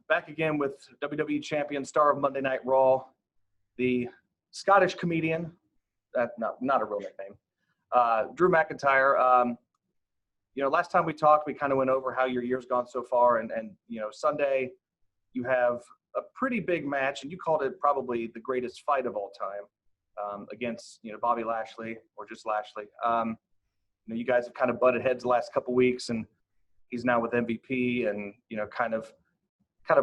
Back again with WWE Champion, star of Monday Night Raw, the Scottish comedian, not a real nickname, Drew McIntyre. Last time we talked, we kind of went over how your year's gone so far, and Sunday you have a pretty big match, and you called it probably the greatest fight of all time against Bobby Lashley, or just Lashley. You guys have kind of butted heads the last couple weeks, and he's now with MVP, and kind of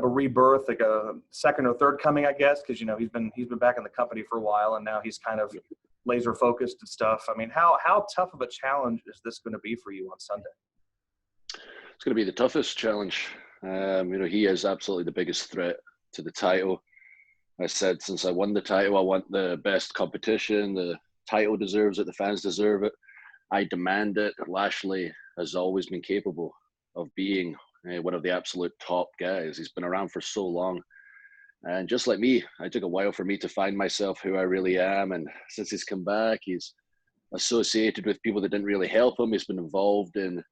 a rebirth, like a second or third coming, I guess, because he's been back in the company for a while, and now he's kind of laser focused and stuff. I mean, how tough of a challenge is this going to be for you on Sunday? It's going to be the toughest challenge. He is absolutely the biggest threat to the title. I said since I won the title, I want the best competition. The title deserves it. The fans deserve it. I demand it. Lashley has always been capable of being one of the absolute top guys. He's been around for so long. And just like me, it took a while for me to find myself, who I really am. And since he's come back, he's associated with people that didn't really help him. He's been involved in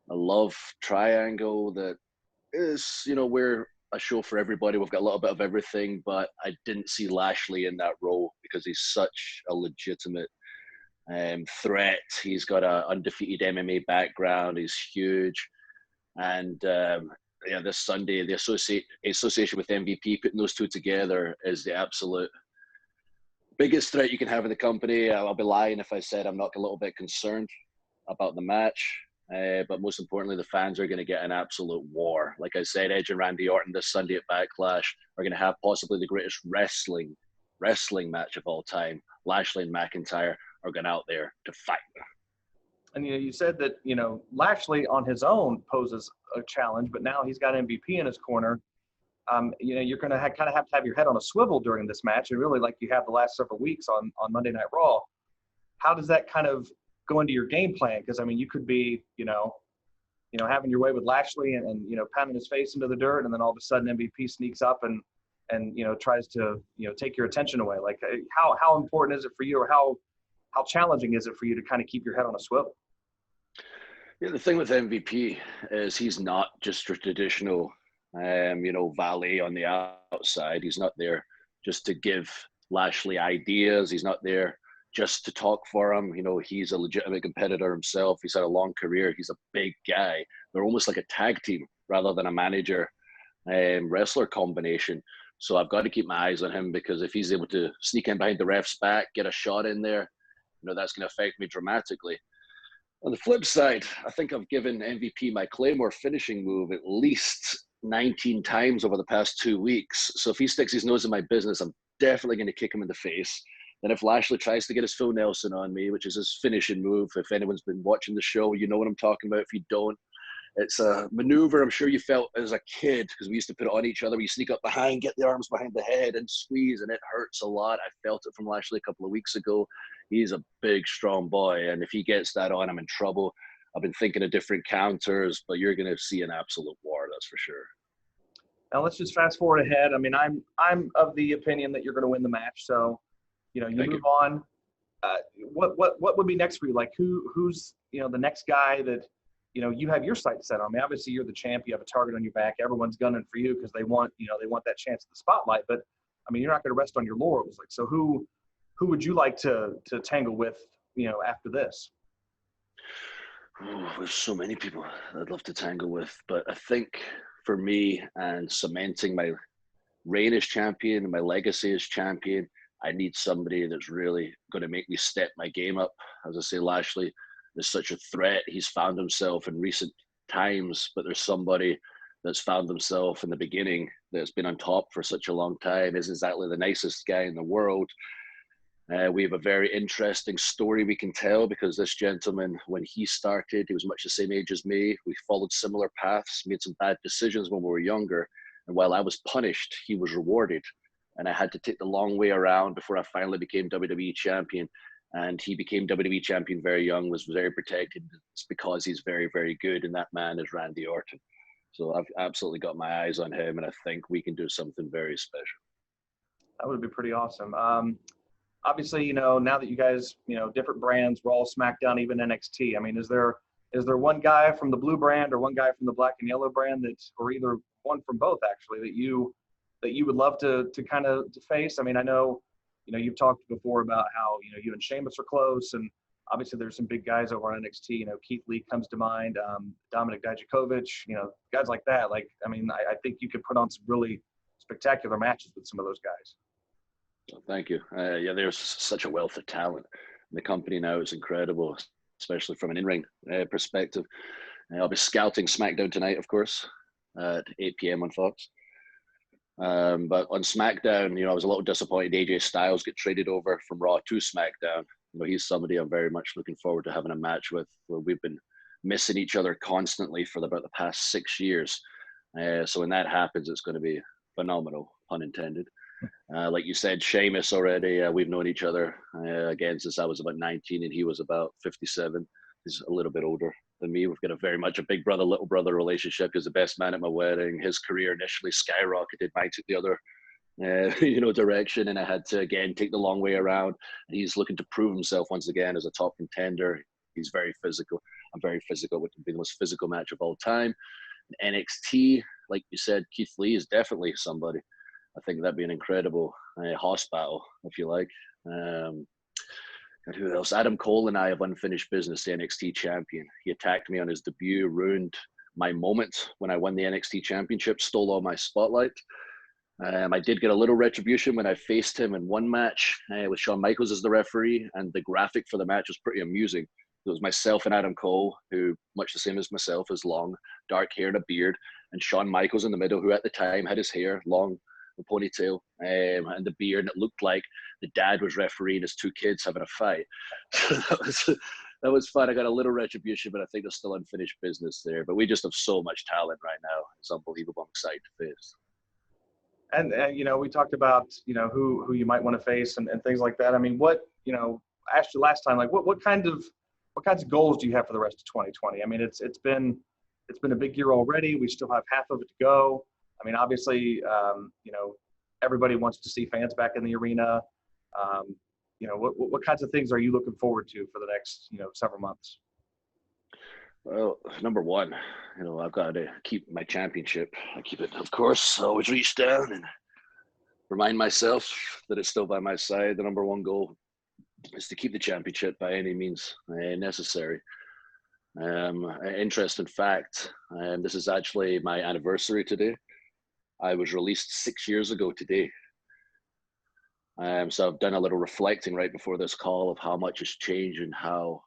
a love triangle that is, we're a show for everybody. We've got a little bit of everything, but I didn't see Lashley in that role because he's such a legitimate threat. He's got an undefeated MMA background. He's huge. And this Sunday, the association with MVP, putting those two together is the absolute biggest threat you can have in the company. I'll be lying if I said I'm not a little bit concerned about the match. But most importantly, the fans are going to get an absolute war. Like I said, Edge and Randy Orton this Sunday at Backlash are going to have possibly the greatest wrestling match of all time. Lashley and McIntyre are going out there to fight. And you said that Lashley on his own poses a challenge, but now he's got MVP in his corner. You're going to kind of have to have your head on a swivel during this match, and really like you have the last several weeks on Monday Night Raw. How does that kind of go into your game plan? Because you could be having your way with Lashley and pounding his face into the dirt, and then all of a sudden MVP sneaks up and tries to take your attention away. Like how important is it for you, or how challenging is it for you to kind of keep your head on a swivel? Yeah, the thing with MVP is he's not just a traditional, valet on the outside. He's not there just to give Lashley ideas. He's not there just to talk for him. He's a legitimate competitor himself. He's had a long career. He's a big guy. They're almost like a tag team rather than a manager wrestler combination. So I've got to keep my eyes on him, because if he's able to sneak in behind the ref's back, get a shot in there, that's going to affect me dramatically. On the flip side, I think I've given MVP my Claymore finishing move at least 19 times over the past 2 weeks. So if he sticks his nose in my business, I'm definitely going to kick him in the face. And if Lashley tries to get his full Nelson on me, which is his finishing move, if anyone's been watching the show, you know what I'm talking about. If you don't, it's a maneuver I'm sure you felt as a kid, because we used to put it on each other. We sneak up behind, get the arms behind the head and squeeze, and it hurts a lot. I felt it from Lashley a couple of weeks ago. He's a big, strong boy, and if he gets that on, I'm in trouble. I've been thinking of different counters, but you're going to see an absolute war, that's for sure. Now let's just fast forward ahead. I mean, I'm of the opinion that you're going to win the match. So, you move on. What would be next for you? Like who's the next guy that you have your sights set on? I mean, obviously you're the champ. You have a target on your back. Everyone's gunning for you because they want that chance at the spotlight. But I mean, you're not going to rest on your laurels. Like, so who would you like to tangle with, after this? Oh, there's so many people I'd love to tangle with, but I think for me, and cementing my reign as champion and my legacy as champion, I need somebody that's really going to make me step my game up. As I say, Lashley is such a threat. He's found himself in recent times, but there's somebody that's found himself in the beginning that's been on top for such a long time, isn't exactly the nicest guy in the world. We have a very interesting story we can tell, because this gentleman, when he started, he was much the same age as me. We followed similar paths, made some bad decisions when we were younger. And while I was punished, he was rewarded. And I had to take the long way around before I finally became WWE champion. And he became WWE champion very young, was very protected. It's because he's very, very good. And that man is Randy Orton. So I've absolutely got my eyes on him. And I think we can do something very special. That would be pretty awesome. Obviously, now that you guys, different brands, Raw, SmackDown, even NXT. I mean, is there one guy from the blue brand or one guy from the black and yellow brand or either one from both actually that you would love to kind of to face? I mean, I know, you've talked before about how, you and Sheamus are close, and obviously there's some big guys over on NXT. Keith Lee comes to mind, Dominik Dijakovic, guys like that. Like, I mean, I think you could put on some really spectacular matches with some of those guys. Well, thank you. Yeah, there's such a wealth of talent. The company now is incredible, especially from an in-ring perspective. I'll be scouting SmackDown tonight, of course, at 8 p.m. on Fox. But on SmackDown, I was a little disappointed AJ Styles get traded over from Raw to SmackDown. He's somebody I'm very much looking forward to having a match with, where we've been missing each other constantly for about the past 6 years. So when that happens, it's going to be phenomenal, pun intended. Like you said, Sheamus already, we've known each other again since I was about 19 and he was about 57. He's a little bit older than me. We've got a very much a big brother, little brother relationship. He was the best man at my wedding. His career initially skyrocketed. Mine took the other direction, and I had to again take the long way around. He's looking to prove himself once again as a top contender. He's very physical. I'm very physical. It would be the most physical match of all time. NXT, like you said, Keith Lee is definitely somebody. I think that'd be an incredible house battle, if you like. And who else? Adam Cole and I have unfinished business, the NXT champion. He attacked me on his debut, ruined my moment when I won the NXT championship, stole all my spotlight. I did get a little retribution when I faced him in one match with Shawn Michaels as the referee, and the graphic for the match was pretty amusing. It was myself and Adam Cole, who, much the same as myself, has long, dark hair and a beard, and Shawn Michaels in the middle, who at the time had his hair long, the ponytail, and the beard, and it looked like the dad was refereeing his two kids having a fight. So that was fun. I got a little retribution, but I think there's still unfinished business there. But we just have so much talent right now. It's unbelievable. I'm excited to face. And we talked about, who you might want to face and things like that. I mean, what, I asked you last time, like what kinds of goals do you have for the rest of 2020? I mean, it's been a big year already. We still have half of it to go. I mean, obviously, everybody wants to see fans back in the arena. What kinds of things are you looking forward to for the next, several months? Well, number one, I've got to keep my championship. I keep it, of course. I always reach down and remind myself that it's still by my side. The number one goal is to keep the championship by any means necessary. Interesting fact, this is actually my anniversary today. I was released 6 years ago today. So I've done a little reflecting right before this call of how much has changed and how,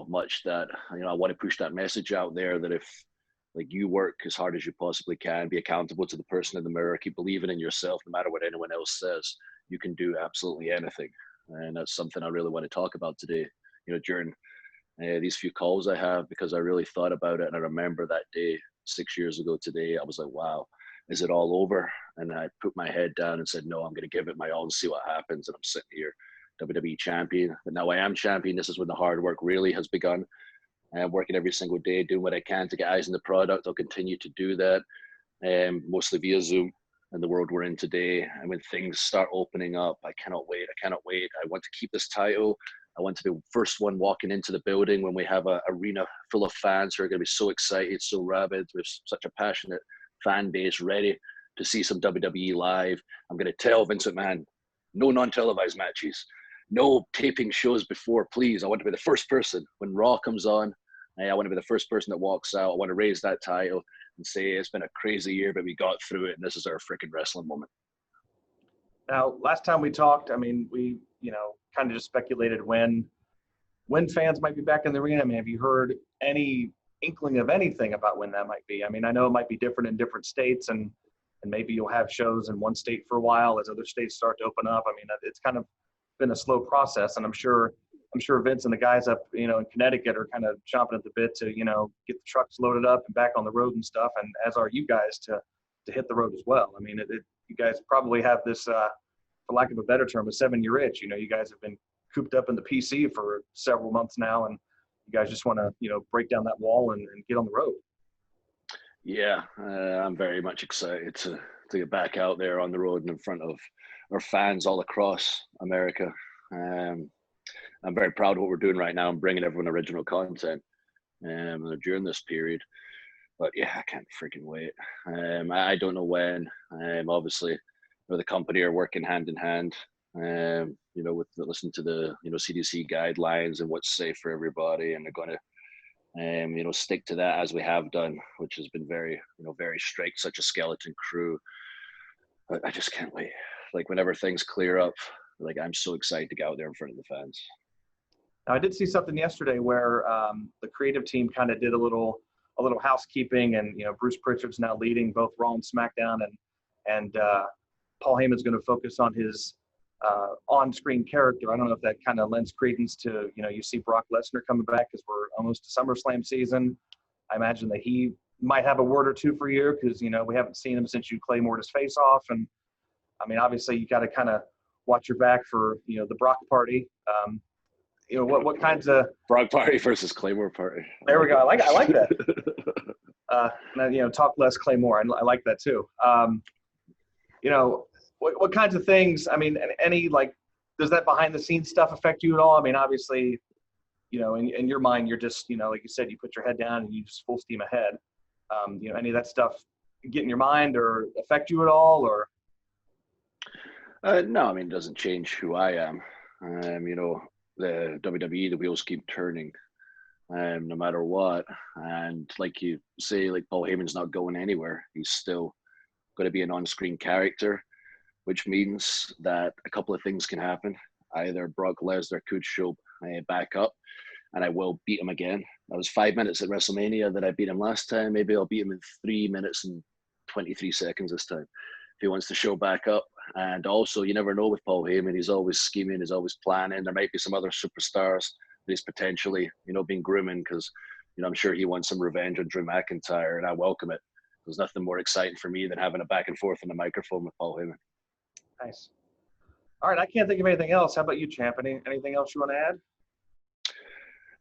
much that, I want to push that message out there that if you work as hard as you possibly can, be accountable to the person in the mirror, keep believing in yourself, no matter what anyone else says, you can do absolutely anything. And that's something I really want to talk about today, during these few calls I have, because I really thought about it. And I remember that day 6 years ago today, I was like, wow, is it all over? And I put my head down and said, no, I'm going to give it my all and see what happens. And I'm sitting here, WWE champion. But now I am champion. This is when the hard work really has begun. I'm working every single day, doing what I can to get eyes on the product. I'll continue to do that, mostly via Zoom in the world we're in today. And when things start opening up, I cannot wait. I want to keep this title. I want to be the first one walking into the building when we have an arena full of fans who are going to be so excited, so rabid, with such a passionate fan base ready to see some WWE live. I'm going to tell Vince McMahon, no non-televised matches, no taping shows before, please. I want to be the first person when Raw comes on. I want to be the first person that walks out. I want to raise that title and say it's been a crazy year, but we got through it, and this is our freaking wrestling moment. Now, last time we talked, I mean, we, kind of just speculated when fans might be back in the arena. I mean, have you heard any inkling of anything about when that might be? I mean, I know it might be different in different states, and maybe you'll have shows in one state for a while as other states start to open up. I mean, it's kind of been a slow process, and I'm sure Vince and the guys up, in Connecticut are kind of chomping at the bit to, get the trucks loaded up and back on the road and stuff, and as are you guys to hit the road as well. I mean, you guys probably have this, for lack of a better term, a 7-year itch. You guys have been cooped up in the PC for several months now, and you guys just want to, break down that wall and get on the road. Yeah, I'm very much excited to get back out there on the road and in front of our fans all across America. I'm very proud of what we're doing right now and bringing everyone original content during this period. But yeah, I can't freaking wait. I don't know when. Obviously, the company are working hand in hand. With listen to the CDC guidelines and what's safe for everybody, and they're going to stick to that as we have done, which has been very very strict. Such a skeleton crew. But I just can't wait. Like whenever things clear up, like I'm so excited to get out there in front of the fans. Now, I did see something yesterday where the creative team kind of did a little housekeeping, and Bruce Pritchard's now leading both Raw and SmackDown, and Paul Heyman's going to focus on his on-screen character. I don't know if that kind of lends credence to you see Brock Lesnar coming back because we're almost to SummerSlam season. I imagine that he might have a word or two for you because we haven't seen him since you Claymored his face off, and I mean obviously you got to kind of watch your back for the Brock party. What kinds of Brock party versus Claymore party? There we go. I like that. Talk less Claymore. I like that too. What kinds of things? I mean, any does that behind the scenes stuff affect you at all? I mean, obviously, in your mind, you're just like you said, you put your head down and you just full steam ahead. Any of that stuff get in your mind or affect you at all, or? No, I mean, it doesn't change who I am. The WWE, the wheels keep turning, no matter what. And like you say, like Paul Heyman's not going anywhere. He's still going to be an on-screen character, which means that a couple of things can happen. Either Brock Lesnar could show back up, and I will beat him again. That was 5 minutes at WrestleMania that I beat him last time. Maybe I'll beat him in 3 minutes and 23 seconds this time, if he wants to show back up. And also, you never know with Paul Heyman. He's always scheming. He's always planning. There might be some other superstars that he's potentially, being grooming because, I'm sure he wants some revenge on Drew McIntyre, and I welcome it. There's nothing more exciting for me than having a back and forth on the microphone with Paul Heyman. Nice. All right, I can't think of anything else. How about you, Champ? Anything else you want to add?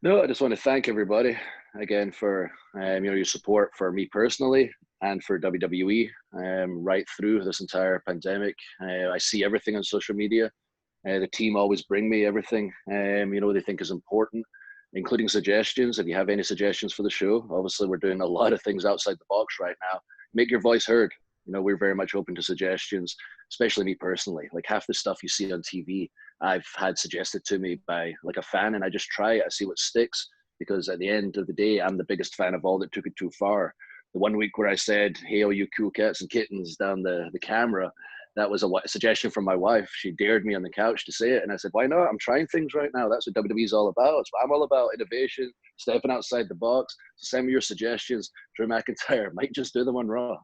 No, I just want to thank everybody again for your support for me personally and for WWE right through this entire pandemic. I see everything on social media. The team always bring me everything they think is important, including suggestions. If you have any suggestions for the show, obviously we're doing a lot of things outside the box right now. Make your voice heard. We're very much open to suggestions, especially me personally. Like half the stuff you see on TV, I've had suggested to me by like a fan, and I just try it. I see what sticks, because at the end of the day, I'm the biggest fan of all that took it too far. The 1 week where I said, "Hey, all you cool cats and kittens," down the camera, that was a suggestion from my wife. She dared me on the couch to say it, and I said, "Why not? I'm trying things right now. That's what WWE is all about. It's what I'm all about: innovation, stepping outside the box. So send me your suggestions. Drew McIntyre might just do them on Raw."